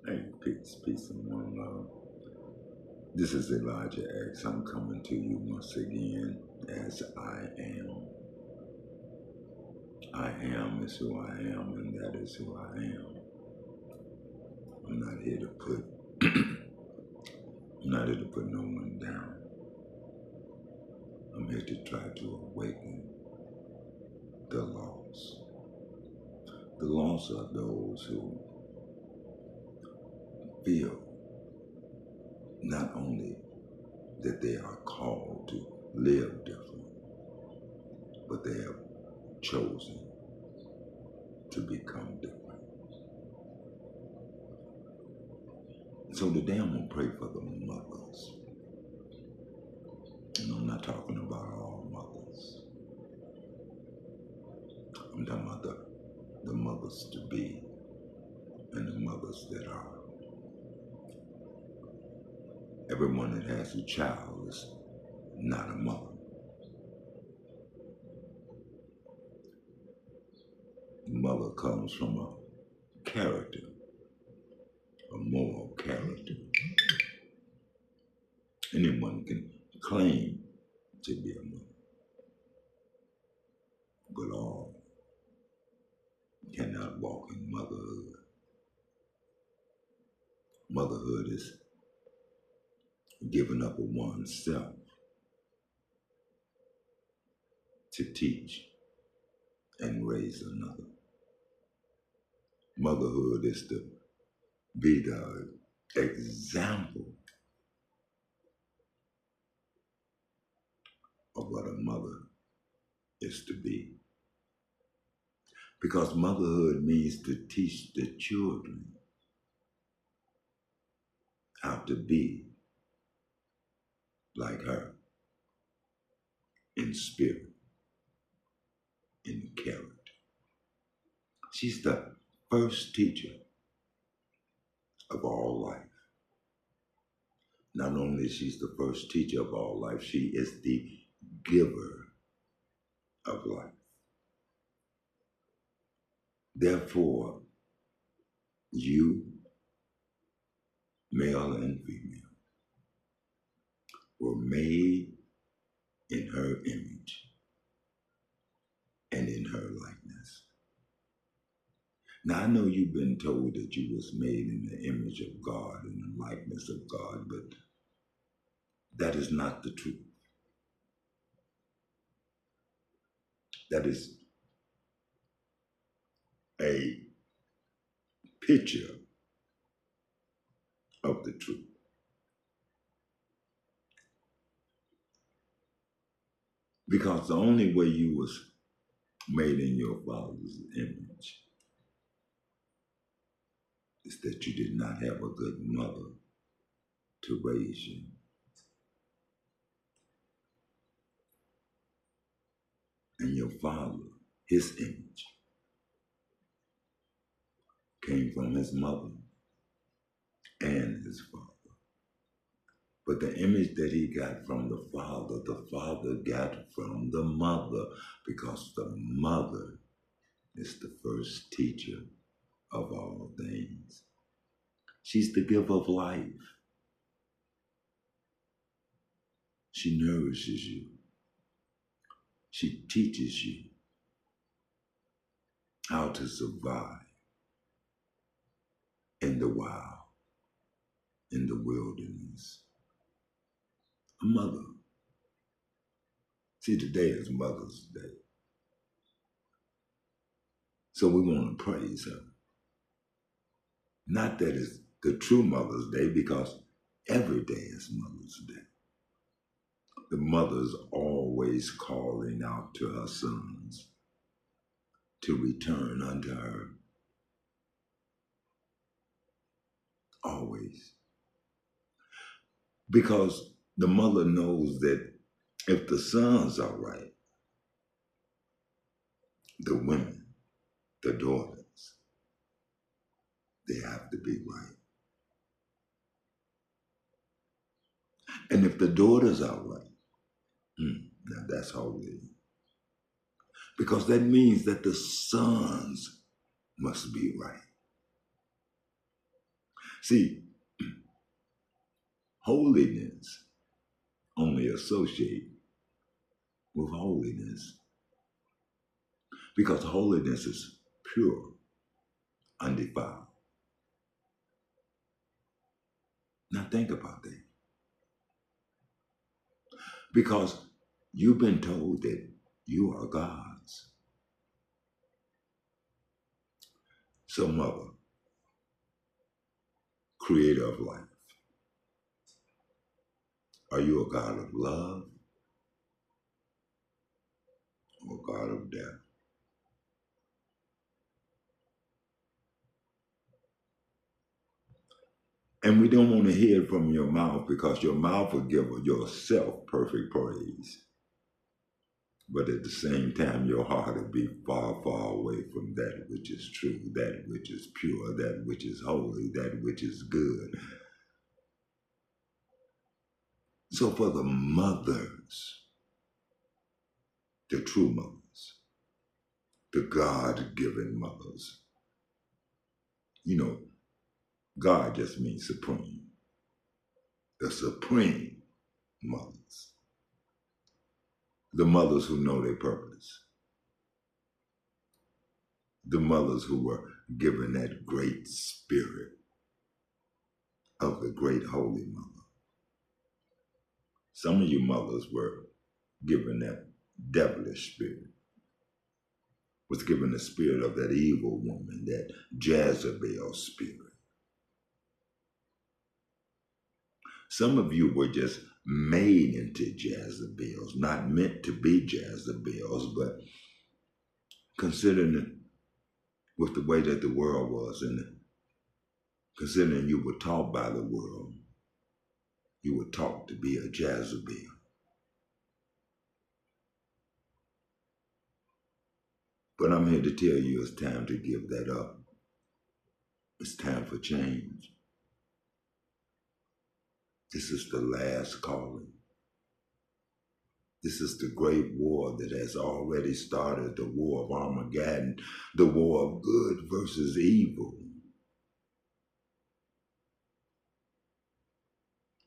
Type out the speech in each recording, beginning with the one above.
Hey, peace, and one love. This is Elijah X. I'm coming to you once again as I am. I am is who I am, and that is who I am. I'm not here to put I'm not here to put no one down. I'm here to try to awaken the lost. The lost are those who feel not only that they are called to live different, but they have chosen to become different. So today I'm going to pray for the mothers. And I'm not talking about all mothers. I'm talking about the mothers to be and the mothers that are. Everyone that has a child is not a mother. Mother comes from a character, a moral character. Anyone can claim to be a mother, but all cannot walk in motherhood. Motherhood is giving up of oneself to teach and raise another. Motherhood is to be the example of what a mother is to be. Because motherhood means to teach the children how to be like her in spirit, in character. She's the first teacher of all life. Not only is she the first teacher of all life, she is the giver of life. Therefore, you, male and female, were made in her image and in her likeness. Now, I know you've been told that you was made in the image of God and the likeness of God, but that is not the truth. That is a picture of the truth. Because the only way you was made in your Father's image is that you did not have a good mother to raise you. And your Father, his image, came from his mother and his father. But the image that he got from the Father got from the mother, because the mother is the first teacher of all things. She's the giver of life. She nourishes you. She teaches you how to survive in the wild, in the wilderness. A mother. See, today is Mother's Day. So we want to praise her. Not that it's the true Mother's Day, because every day is Mother's Day. The mother's always calling out to her sons to return unto her. Always. Because the mother knows that if the sons are right, the women, the daughters, they have to be right. And if the daughters are right, now that's holy. Because that means that the sons must be right. See, holiness only associate with holiness because holiness is pure, undefiled. Now think about that. Because you've been told that you are God's. So, Mother, creator of life, are you a God of love or a God of death? And we don't want to hear it from your mouth because your mouth will give yourself perfect praise. But at the same time, your heart will be far, far away from that which is true, that which is pure, that which is holy, that which is good. So for the mothers, the true mothers, the God-given mothers, you know, God just means supreme. The supreme mothers. The mothers who know their purpose. The mothers who were given that great spirit of the great holy mother. Some of you mothers were given that devilish spirit, was given the spirit of that evil woman, that Jezebel spirit. Some of you were just made into Jezebels, not meant to be Jezebels, but considering with the way that the world was and considering you were taught by the world, you were taught to be a Jezebel. But I'm here to tell you it's time to give that up. It's time for change. This is the last calling. This is the great war that has already started, the war of Armageddon, the war of good versus evil.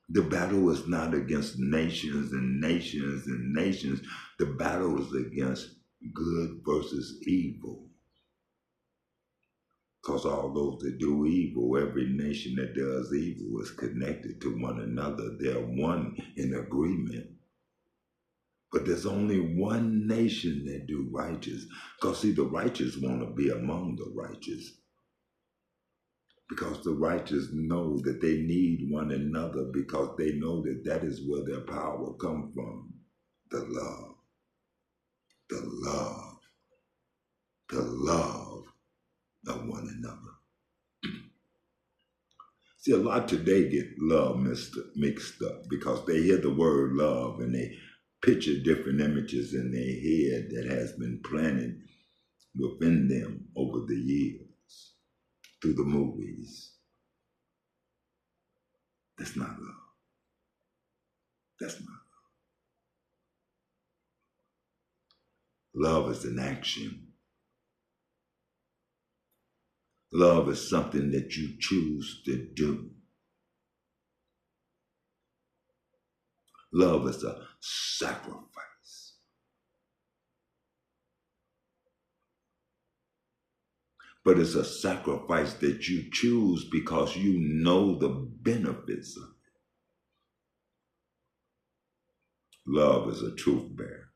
The battle is not against nations and nations and nations. The battle is against good versus evil. Because all those that do evil, every nation that does evil is connected to one another. They're one in agreement. But there's only one nation that do righteous. Because see, the righteous want to be among the righteous. Because the righteous know that they need one another because they know that that is where their power comes from. The love, the love, the love of one another. See, a lot today get love mixed up because they hear the word love and they picture different images in their head that has been planted within them over the years through the movies. That's not love. That's not love. Love is an action. Love is something that you choose to do. Love is a sacrifice. But it's a sacrifice that you choose because you know the benefits of it. Love is a truth bearer.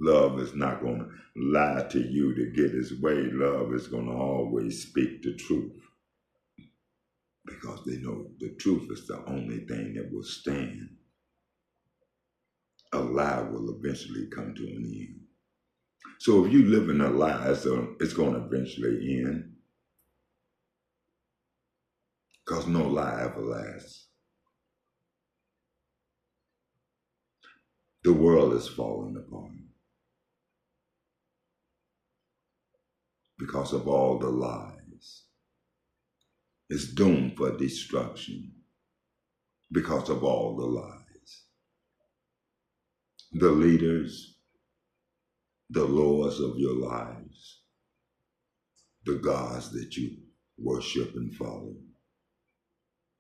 Love is not going to lie to you to get its way. Love is going to always speak the truth because they know the truth is the only thing that will stand. A lie will eventually come to an end. So if you live in a lie, it's going to eventually end because no lie ever lasts. The world is falling apart because of all the lies. It's doomed for destruction because of all the lies. The leaders, the lords of your lives, the gods that you worship and follow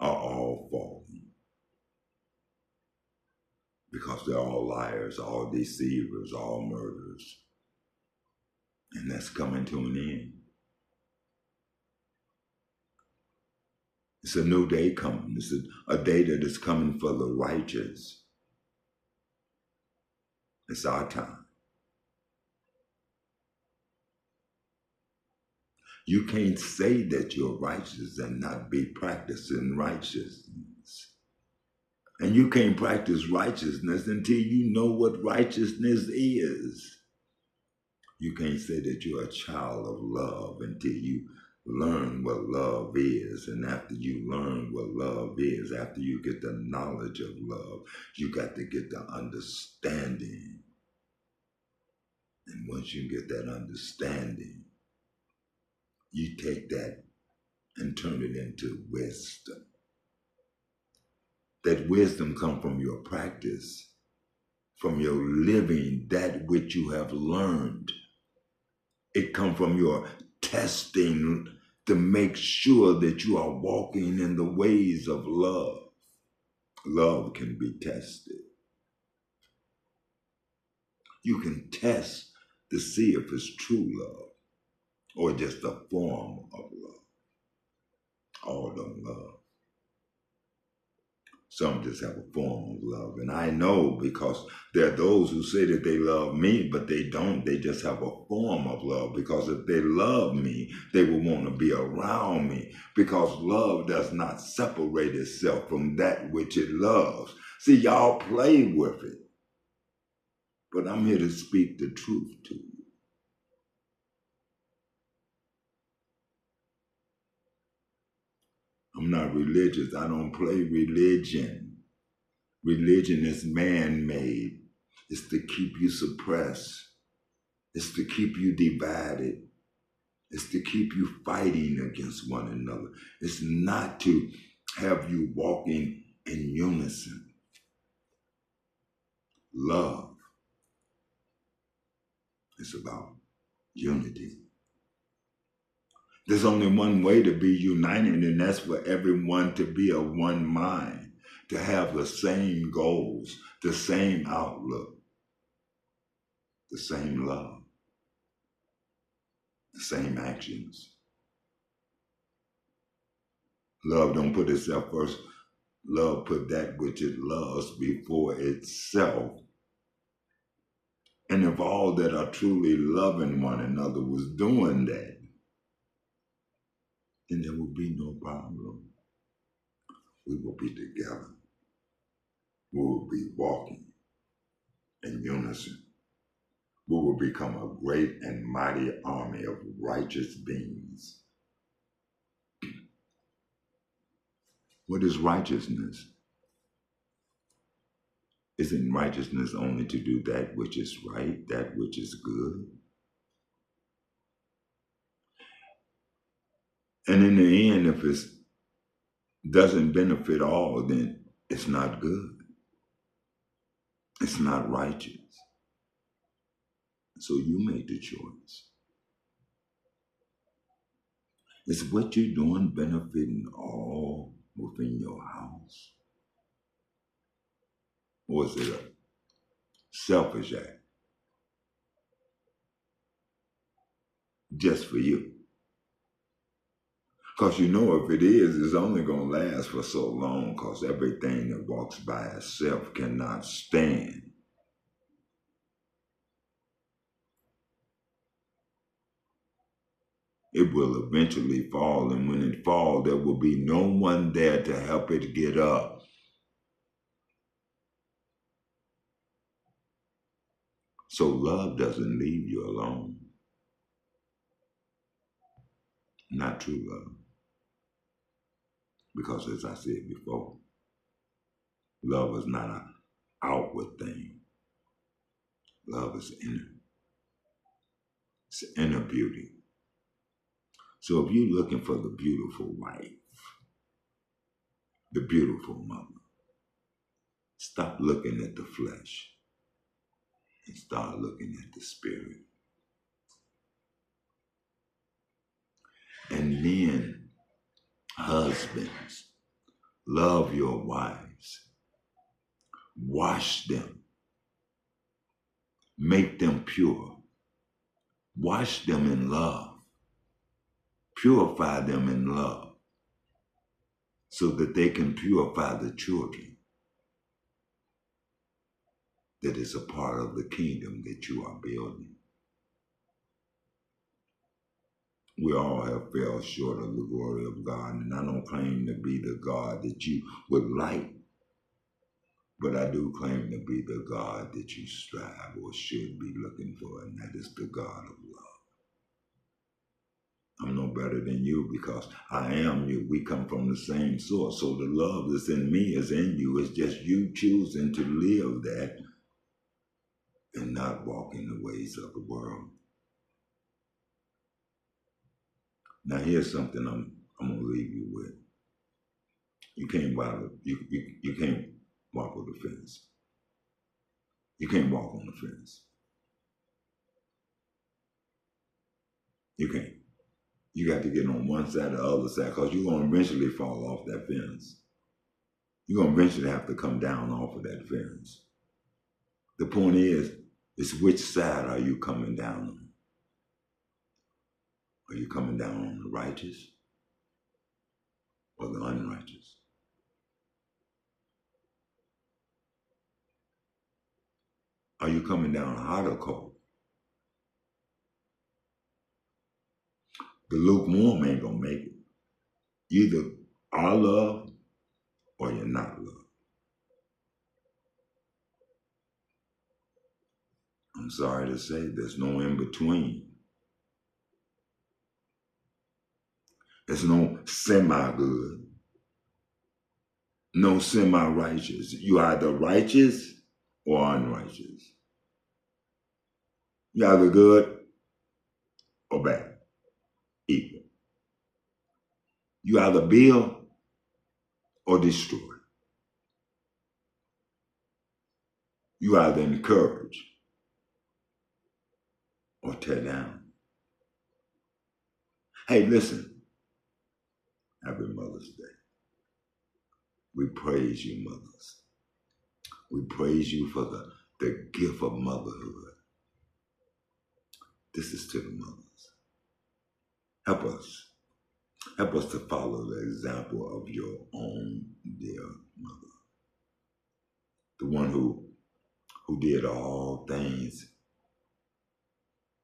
are all fallen because they're all liars, all deceivers, all murderers. And that's coming to an end. It's a new day coming. It's a day that is coming for the righteous. It's our time. You can't say that you're righteous and not be practicing righteousness. And you can't practice righteousness until you know what righteousness is. You can't say that you're a child of love until you learn what love is. And after you learn what love is, after you get the knowledge of love, you got to get the understanding. And once you get that understanding, you take that and turn it into wisdom. That wisdom comes from your practice, from your living that which you have learned. It comes from your testing to make sure that you are walking in the ways of love. Love can be tested. You can test to see if it's true love or just a form of love. All don't love. Some just have a form of love. And I know because there are those who say that they love me, but they don't. They just have a form of love. Because if they love me, they will want to be around me. Because love does not separate itself from that which it loves. See, y'all play with it. But I'm here to speak the truth to you. I'm not religious. I don't play religion. Religion is man-made. It's to keep you suppressed. It's to keep you divided. It's to keep you fighting against one another. It's not to have you walking in unison. Love is about unity. There's only one way to be united, and that's for everyone to be of one mind, to have the same goals, the same outlook, the same love, the same actions. Love don't put itself first. Love put that which it loves before itself. And if all that are truly loving one another was doing that, then there would be no problem. We will be together. We will be walking in unison. We will become a great and mighty army of righteous beings. What is righteousness? Isn't righteousness only to do that which is right, that which is good? And in the end, if it doesn't benefit all, then it's not good. It's not righteous. So you make the choice. Is what you're doing benefiting all within your house? Or is it a selfish act just for you? Because you know if it is, it's only going to last for so long because everything that walks by itself cannot stand. It will eventually fall, and when it falls, there will be no one there to help it get up. So love doesn't leave you alone. Not true love. Because as I said before, love is not an outward thing. Love is inner. It's inner beauty. So if you're looking for the beautiful wife, the beautiful mother, stop looking at the flesh and start looking at the spirit. And men, husbands, love your wives. Wash them. Make them pure. Wash them in love. Purify them in love so that they can purify the children that is a part of the kingdom that you are building. We all have fell short of the glory of God, and I don't claim to be the God that you would like, but I do claim to be the God that you strive or should be looking for, and that is the God of love. I'm no better than you because I am you. We come from the same source. So the love that's in me is in you. It's just you choosing to live that and not walk in the ways of the world. Now here's something I'm gonna leave you with. You can't you can't walk with the fence. You can't walk on the fence. You can't. You got to get on one side or the other side because you're gonna eventually fall off that fence. You're gonna eventually have to come down off of that fence. The point is which side are you coming down on? Are you coming down on the righteous or the unrighteous? Are you coming down hot or cold? The lukewarm ain't gonna make it. You either are loved or you're not loved. I'm sorry to say there's no in between. There's no semi-good, no semi-righteous. You either righteous or unrighteous. You're either good or bad, equal. You either build or destroy. You either encourage or tear down. Hey, listen. Happy Mother's Day. We praise you, mothers. We praise you for the gift of motherhood. This is to the mothers. Help us. Help us to follow the example of your own dear mother. The one who did all things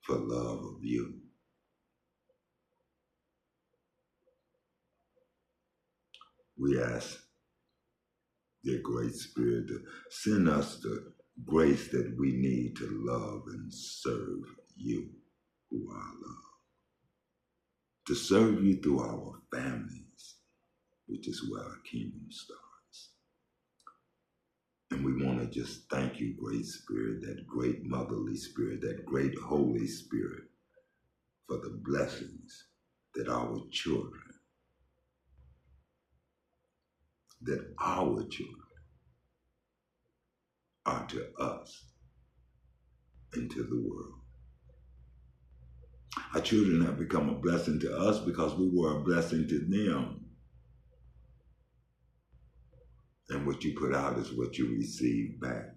for love of you. We ask, dear Great Spirit, to send us the grace that we need to love and serve you who are love. To serve you through our families, which is where our kingdom starts. And we want to just thank you, Great Spirit, that great motherly spirit, that great Holy Spirit, for the blessings that our children are to us and to the world. Our children have become a blessing to us because we were a blessing to them. And what you put out is what you receive back.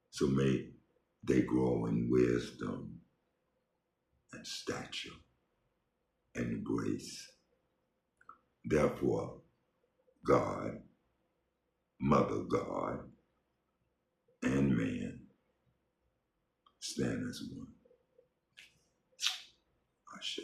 So may they grow in wisdom and stature and grace. Therefore, God, Mother God, and man stand as one. Ashe.